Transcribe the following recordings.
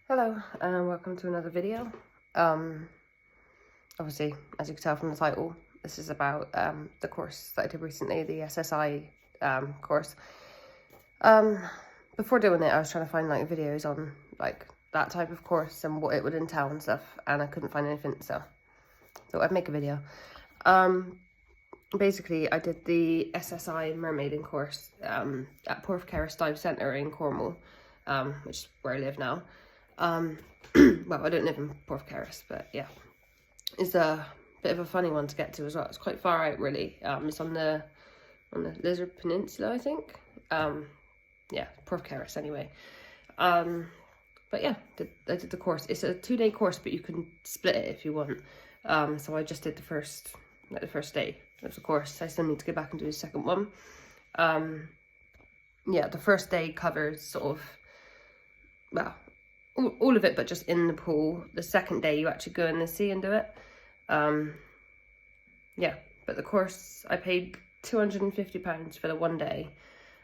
Hello and welcome to another video. Obviously, as you can tell from the title, this is about the course that I did recently, the SSI course. Before doing it, I was trying to find like videos on like that type of course and what it would entail and stuff, and I couldn't find anything, so thought I'd make a video. Basically, I did the SSI mermaiding course at Porthkerris Dive Centre in Cornwall, which is where I live now. Well, I don't live in Porthkerris, but yeah, it's a bit of a funny one to get to as well. It's quite far out, really. It's on the Lizard Peninsula, I think. Yeah, Porthkerris anyway. But yeah, I did the course. It's a 2-day course, but you can split it if you want. So I just did the first day of the course. I still need to go back and do the second one. Yeah, the first day covers sort of, well, all of it, but just in the pool. The second day you actually go in the sea and do it. Yeah, but the course, I paid £250 for the 1 day.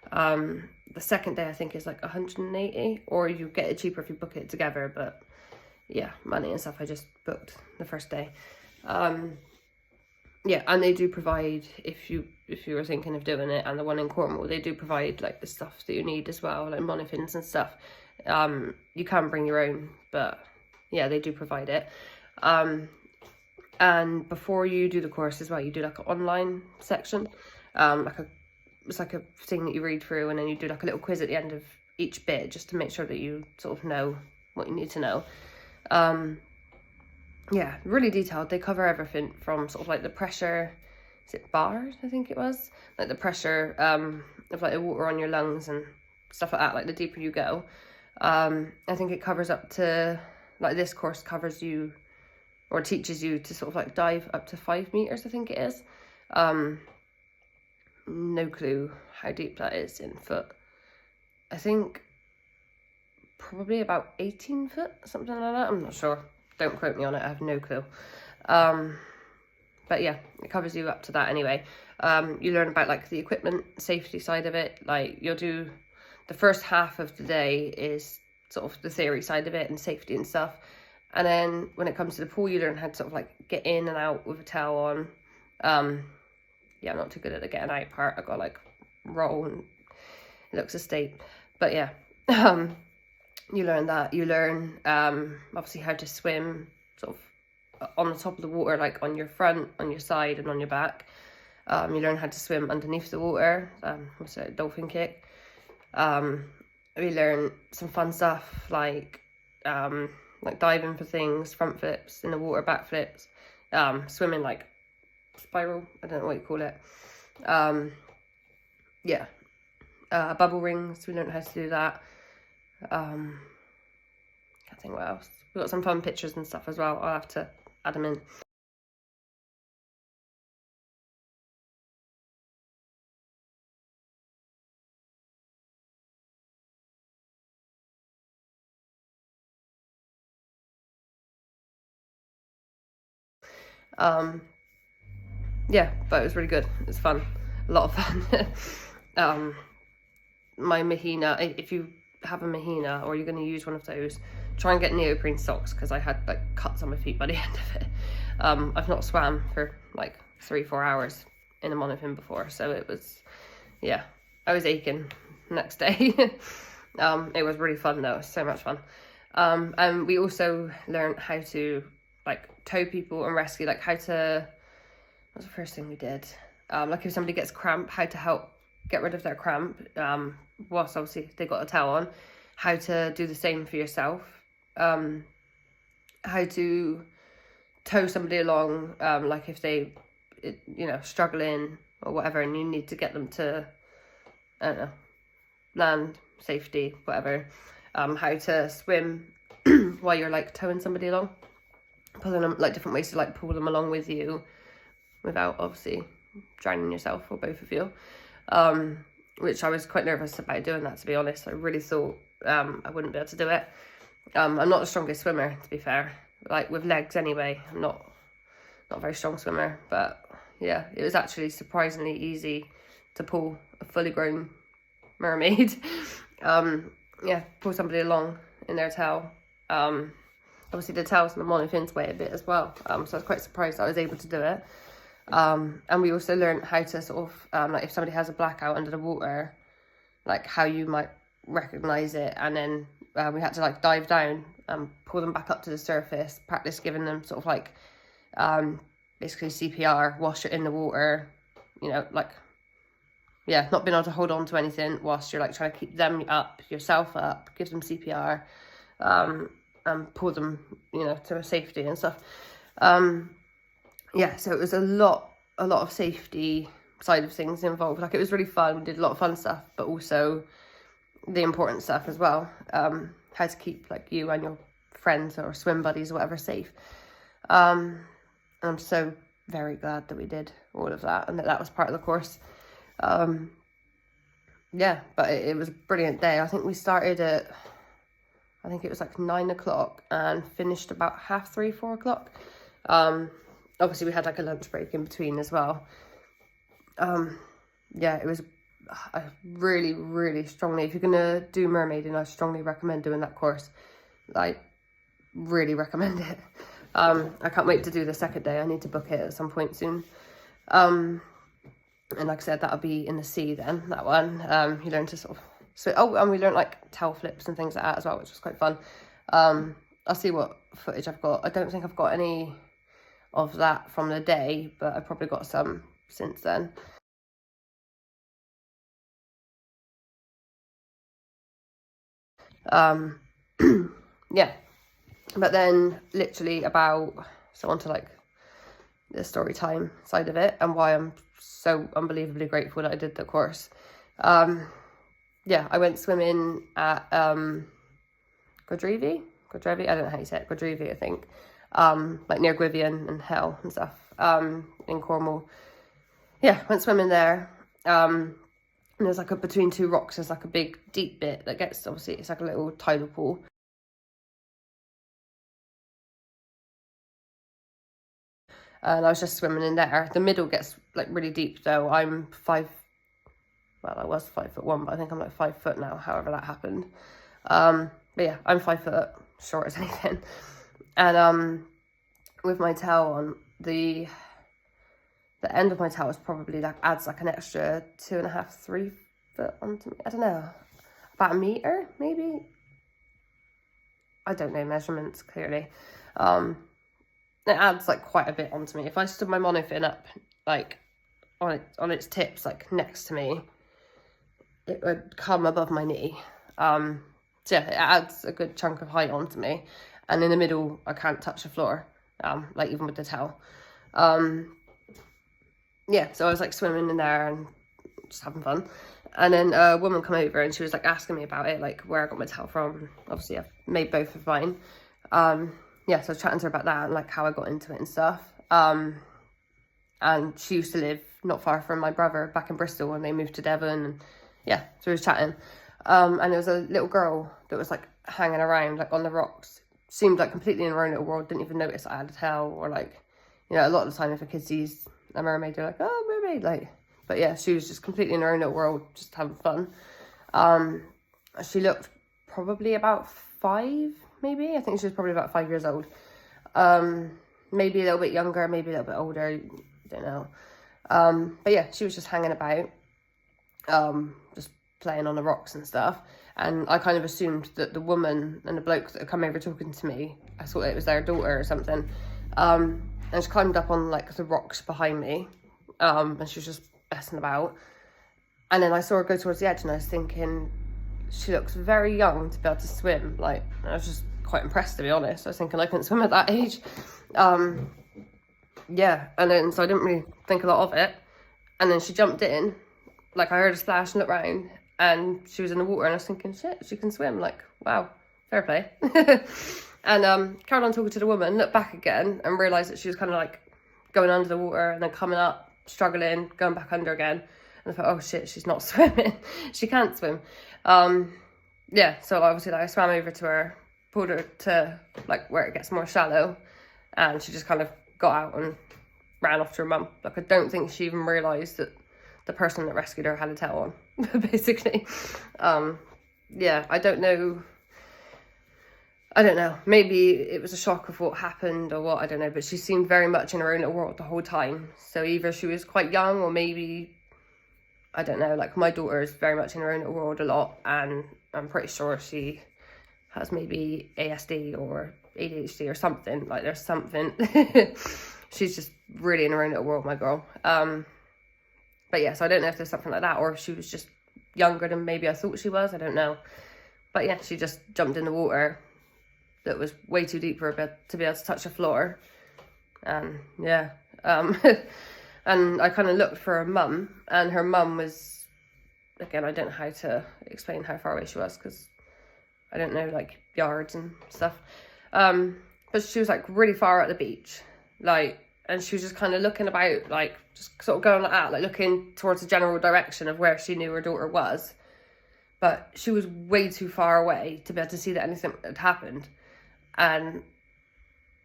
The second day I think is like 180, or you get it cheaper if you book it together, but yeah, money and stuff, I just booked the first day. Yeah, and they do provide, if you were thinking of doing it, and the one in Cornwall, they do provide like the stuff that you need as well, like monofins and stuff. You can bring your own, but yeah, they do provide it. And before you do the course as well, you do like an online section, it's like a thing that you read through, and then you do like a little quiz at the end of each bit, just to make sure that you sort of know what you need to know. Yeah, really detailed. They cover everything from sort of like the pressure, is it bars, I think it was? Like the pressure of like the water on your lungs and stuff like that, like the deeper you go. I think it covers up to, like this course covers you, or teaches you to sort of like dive up to 5 meters, I think it is. No clue how deep that is in foot. I think probably about 18 foot, something like that. I'm not sure. Don't quote me on it, I have no clue. But yeah, it covers you up to that anyway. You learn about like the equipment safety side of it. Like you'll do the first half of the day is sort of the theory side of it and safety and stuff. And then when it comes to the pool, you learn how to sort of like get in and out with a towel on. Yeah, I'm not too good at the getting out part. I got like roll and it looks a state. But yeah, you learn that. You learn obviously how to swim sort of on the top of the water, like on your front, on your side and on your back. You learn how to swim underneath the water, what's it, dolphin kick. We learn some fun stuff like diving for things, front flips in the water, back flips, swimming like spiral, I don't know what you call it. Yeah, bubble rings, we learned how to do that. Can't think what else. We've got some fun pictures and stuff as well. I'll have to add them in. Yeah, but it was really good. It was fun, a lot of fun. My mahina, if you have a mahina or you're going to use one of those, try and get neoprene socks, because I had like cuts on my feet by the end of it. I've not swam for like 3-4 hours in a monofin before, so it was, yeah, I was aching next day. It was really fun though, it was so much fun. And we also learned how to like tow people and rescue, like how to, what's the first thing we did? Like if somebody gets cramp, how to help get rid of their cramp, whilst obviously they got a towel on, how to do the same for yourself, how to tow somebody along, like if they, you know, struggling or whatever, and you need to get them to, I don't know, land, safety, whatever, how to swim while you're like towing somebody along, pulling them, like different ways to like pull them along with you without obviously drowning yourself or both of you. Which I was quite nervous about doing that, to be honest. I really thought I wouldn't be able to do it. I'm not the strongest swimmer, to be fair. Like with legs anyway, I'm not a very strong swimmer. But yeah, it was actually surprisingly easy to pull a fully grown mermaid. Yeah, pull somebody along in their towel. Obviously the tails and the monofins weigh a bit as well, so I was quite surprised I was able to do it. And we also learned how to sort of, like if somebody has a blackout under the water, like how you might recognise it, and then we had to like dive down and pull them back up to the surface, practice giving them sort of like basically CPR whilst you're in the water, you know, like, yeah, not being able to hold on to anything whilst you're like trying to keep them up, yourself up, give them CPR, and pull them, you know, to safety and stuff. Yeah, so it was a lot of safety side of things involved. Like, it was really fun. We did a lot of fun stuff, but also the important stuff as well. How to keep like you and your friends or swim buddies or whatever safe. I'm so very glad that we did all of that and that was part of the course. Yeah, but it was a brilliant day. I think we started at, I think it was like 9 o'clock and finished about 3:30, 4 o'clock. Obviously we had like a lunch break in between as well. Yeah, it was I really strongly, if you're gonna do mermaiding, I strongly recommend doing that course. Like, really recommend it. I can't wait to do the second day. I need to book it at some point soon. And like I said, that'll be in the sea then, that one. You learn to sort of, so, oh, and we learned like tail flips and things like that as well, which was quite fun. I'll see what footage I've got. I don't think I've got any of that from the day, but I've probably got some since then. Yeah, but then literally about, so on to like the story time side of it and why I'm so unbelievably grateful that I did the course. Yeah, I went swimming at Godrevi, I don't know how you say it, Godrevi, I think, like near Gwyvion and Hell and stuff, in Cornwall. Yeah, went swimming there. And there's like between two rocks, there's like a big deep bit that gets, obviously it's like a little tidal pool. And I was just swimming in there. The middle gets like really deep though. I'm I was 5'1", but I think I'm like 5 foot now, however that happened. But yeah, I'm 5 foot, short as anything. And with my tail on, the end of my tail is probably like, adds like an extra 2.5, 3 foot onto me. I don't know, about a metre maybe. I don't know measurements clearly. It adds like quite a bit onto me. If I stood my monofin up like on its tips, like next to me, it would come above my knee. So yeah, it adds a good chunk of height onto me. And in the middle, I can't touch the floor, like even with the towel. Yeah, so I was like swimming in there and just having fun. And then a woman come over and she was like asking me about it, like where I got my towel from. Obviously I've made both of mine. Yeah, so I was chatting to her about that and like how I got into it and stuff. And she used to live not far from my brother back in Bristol, and they moved to Devon, and yeah, so we was chatting. And there was a little girl that was like hanging around like on the rocks. Seemed like completely in her own little world, didn't even notice I had a tail, or like, you know, a lot of the time if a kid sees a mermaid, they're like, oh, mermaid, like, but yeah, she was just completely in her own little world, just having fun. She looked probably about 5, maybe. I think she was probably about 5 years old. Maybe a little bit younger, maybe a little bit older, don't know. But yeah, she was just hanging about, just playing on the rocks and stuff. And I kind of assumed that the woman and the bloke that had come over talking to me, I thought it was their daughter or something. And she climbed up on like the rocks behind me, and she was just messing about. And then I saw her go towards the edge, and I was thinking, she looks very young to be able to swim. Like, I was just quite impressed, to be honest. I was thinking I couldn't swim at that age. Yeah, and then so I didn't really think a lot of it. And then she jumped in, like I heard a splash and looked round, and she was in the water, and I was thinking, shit, she can swim. Like, wow, fair play. And carried on talking to the woman, looked back again and realised that she was kind of like going under the water and then coming up, struggling, going back under again. And I thought, oh shit, she's not swimming. She can't swim. Yeah, so obviously like, I swam over to her, pulled her to like where it gets more shallow, and she just kind of got out and ran off to her mum. Like, I don't think she even realised that the person that rescued her had a tail on, basically. Yeah, I don't know I don't know, maybe it was a shock of what happened or what, I don't know, but she seemed very much in her own little world the whole time. So either she was quite young, or maybe, I don't know, like my daughter is very much in her own little world a lot, and I'm pretty sure she has maybe ASD or ADHD or something, like there's something. She's just really in her own little world, my girl. But yeah, so I don't know if there's something like that, or if she was just younger than maybe I thought she was, I don't know. But yeah, she just jumped in the water that was way too deep for her to be able to touch the floor. And yeah, and I kind of looked for her mum, and her mum was, again, I don't know how to explain how far away she was, because I don't know, like, yards and stuff. But she was, like, really far at the beach, like, and she was just kind of looking about, like, just sort of going like that, like, looking towards the general direction of where she knew her daughter was. But she was way too far away to be able to see that anything had happened. And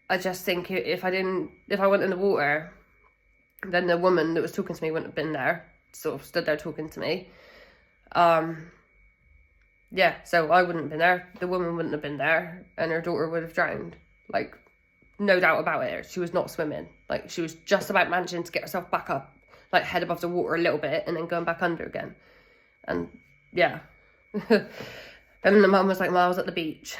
I just think if I went in the water, then the woman that was talking to me wouldn't have been there, sort of stood there talking to me. Yeah, so I wouldn't have been there, the woman wouldn't have been there, and her daughter would have drowned. Like, no doubt about it. She was not swimming. Like, she was just about managing to get herself back up, like, head above the water a little bit, and then going back under again. And, yeah. Then the mum was, like, miles at the beach.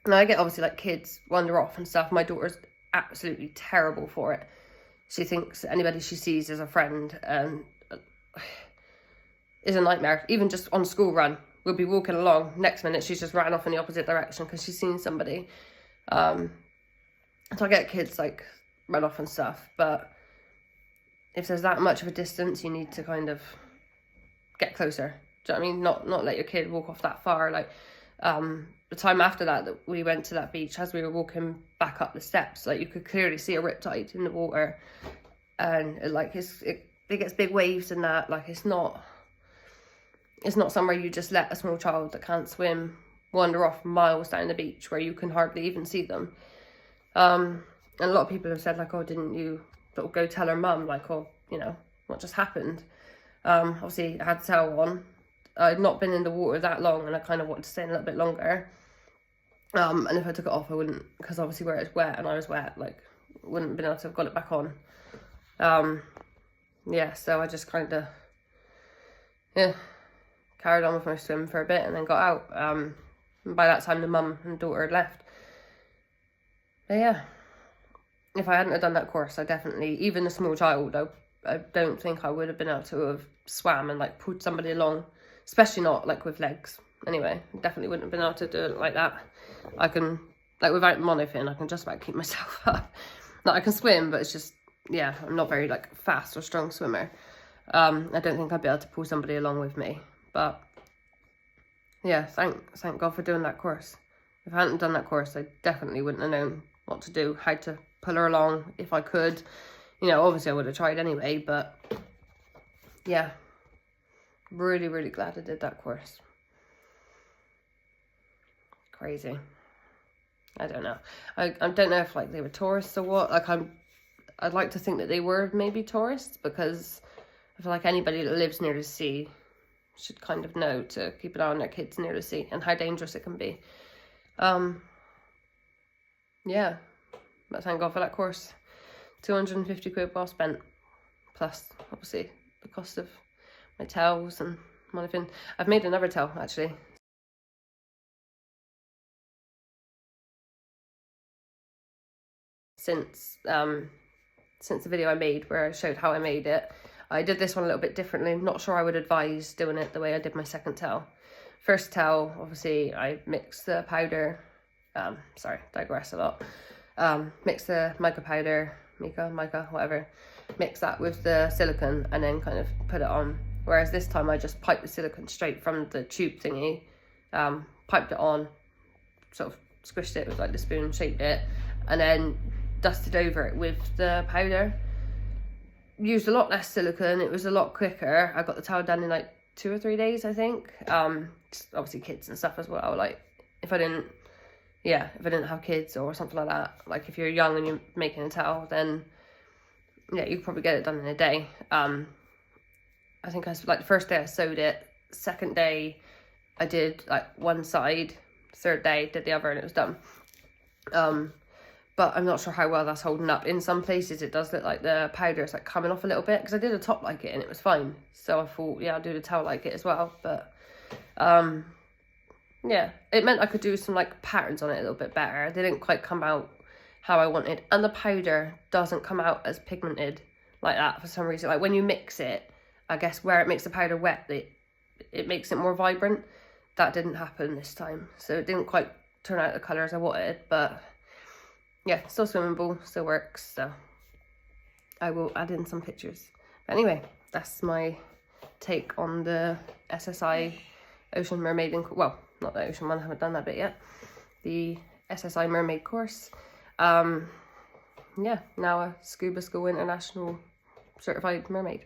Now, I get, obviously, like, kids wander off and stuff. My daughter's absolutely terrible for it. She thinks anybody she sees is a friend, and is a nightmare. Even just on school run, we'll be walking along, next minute she's just ran off in the opposite direction because she's seen somebody. So I get kids, like, run off and stuff, but if there's that much of a distance, you need to kind of get closer. Do you know what I mean? Not let your kid walk off that far. Like, the time after that we went to that beach, as we were walking back up the steps, like, you could clearly see a riptide in the water, and like it gets big waves and that. Like, it's not somewhere you just let a small child that can't swim wander off miles down the beach where you can hardly even see them. And a lot of people have said, like, oh, didn't you sort of go tell her mum, like, oh, you know, what just happened? Obviously I had the towel on. I'd not been in the water that long, and I kind of wanted to stay in a little bit longer. And if I took it off, I wouldn't, because obviously where it's wet and I was wet, like, wouldn't have been able to have got it back on. Yeah, so I just kind of, yeah, carried on with my swim for a bit and then got out. And by that time the mum and daughter had left. But yeah, if I hadn't have done that course, I definitely, even a small child, I don't think I would have been able to have swam and, like, pulled somebody along, especially not, like, with legs. Anyway, definitely wouldn't have been able to do it like that. I can, like, without monofin, I can just about keep myself up. Like, I can swim, but it's just, yeah, I'm not very, like, fast or strong swimmer. I don't think I'd be able to pull somebody along with me. But yeah, thank God for doing that course. If I hadn't done that course, I definitely wouldn't have known what to do, how to pull her along if I could. You know, obviously I would have tried anyway, but yeah, really, really glad I did that course. Crazy. I don't know. I don't know if, like, they were tourists or what. Like, I'd like to think that they were maybe tourists, because I feel like anybody that lives near the sea should kind of know to keep an eye on their kids near the sea and how dangerous it can be. Yeah, but thank God for that course. 250 quid well spent, plus obviously the cost of my towels and monofin. I've made another towel, actually. Since the video I made where I showed how I made it. I did this one a little bit differently. I'm not sure I would advise doing it the way I did my second towel. First towel, obviously I mixed the powder, sorry, digress a lot. Mix the mica powder, mica, whatever. Mix that with the silicone and then kind of put it on. Whereas this time I just piped the silicone straight from the tube thingy, piped it on, sort of squished it with, like, the spoon, shaped it, and then dusted over it with the powder. Used a lot less silicone, it was a lot quicker. I got the towel done in, like, 2 or 3 days, I think. Just obviously kids and stuff as well. Like, if I didn't have kids or something like that, like, if you're young and you're making a towel, then yeah, you could probably get it done in a day. I think the first day I sewed it. Second day I did, like, one side, third day, did the other, and it was done. But I'm not sure how well that's holding up. In some places it does look like the powder is like coming off a little bit, because I did a top like it and it was fine. So I thought, yeah, I'll do the tail like it as well. But yeah, it meant I could do some like patterns on it a little bit better. They didn't quite come out how I wanted, and the powder doesn't come out as pigmented like that for some reason. Like when you mix it, I guess where it makes the powder wet, it makes it more vibrant. That didn't happen this time, so it didn't quite turn out the colours I wanted. But yeah, still swimmable, still works, so I will add in some pictures. But anyway, that's my take on the SSI Ocean Mermaiding, well, not the Ocean one, I haven't done that bit yet. The SSI Mermaid course. Yeah, now a Scuba School International certified mermaid.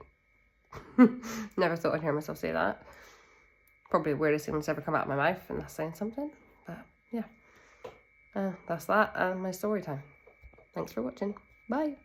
Never thought I'd hear myself say that. Probably the weirdest thing that's ever come out of my mouth, and that's saying something. But yeah, that's that and my story time. Thanks for watching. Bye.